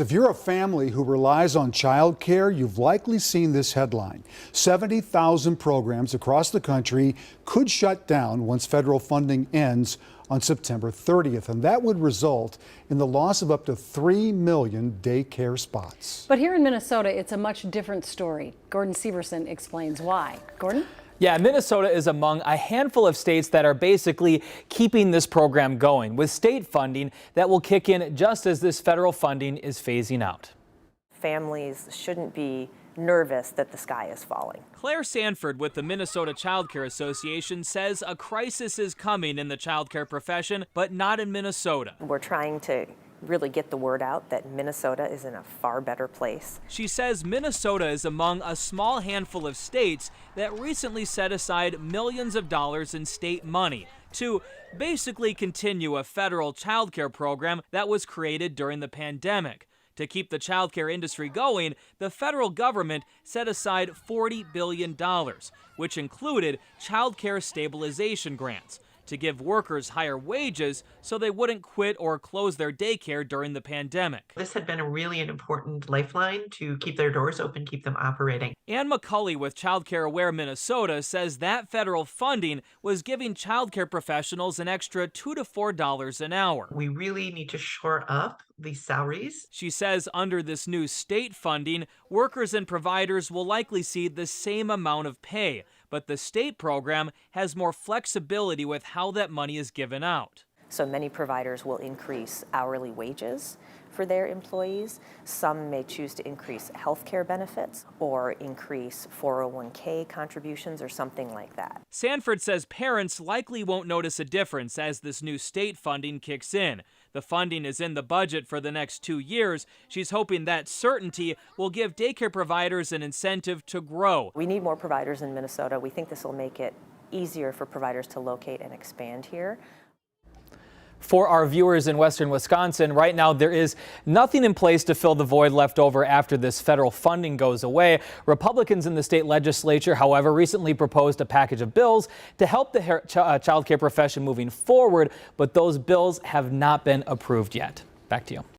If you're a family who relies on childcare, you've likely seen this headline. 70,000 programs across the country could shut down once federal funding ends on September 30th, and that would result in the loss of up to 3 million daycare spots. But here in Minnesota, it's a much different story. Gordon Severson explains why. Gordon? Yeah, Minnesota is among a handful of states that are basically keeping this program going with state funding that will kick in just as this federal funding is phasing out. Families shouldn't be nervous that the sky is falling. Claire Sanford with the Minnesota Child Care Association says a crisis is coming in the child care profession, but not in Minnesota. We're trying to really get the word out that Minnesota is in a far better place. She says Minnesota is among a small handful of states that recently set aside millions of dollars in state money to basically continue a federal child care program that was created during the pandemic. To keep the child care industry going, the federal government set aside $40 billion, which included child care stabilization grants, to give workers higher wages so they wouldn't quit or close their daycare during the pandemic. This had been really an important lifeline to keep their doors open, keep them operating. Ann McCulley with Child Care Aware Minnesota says that federal funding was giving child care professionals an extra $2 to $4 an hour. We really need to shore up these salaries. She says under this new state funding, workers and providers will likely see the same amount of pay, but the state program has more flexibility with how that money is given out. So many providers will increase hourly wages for their employees. Some may choose to increase health care benefits or increase 401k contributions or something like that. Sanford says parents likely won't notice a difference as this new state funding kicks in. The funding is in the budget for the next 2 years. She's hoping that certainty will give daycare providers an incentive to grow. We need more providers in Minnesota. We think this will make it easier for providers to locate and expand here. For our viewers in western Wisconsin, right now there is nothing in place to fill the void left over after this federal funding goes away. Republicans in the state legislature, however, recently proposed a package of bills to help the child care profession moving forward, but those bills have not been approved yet. Back to you.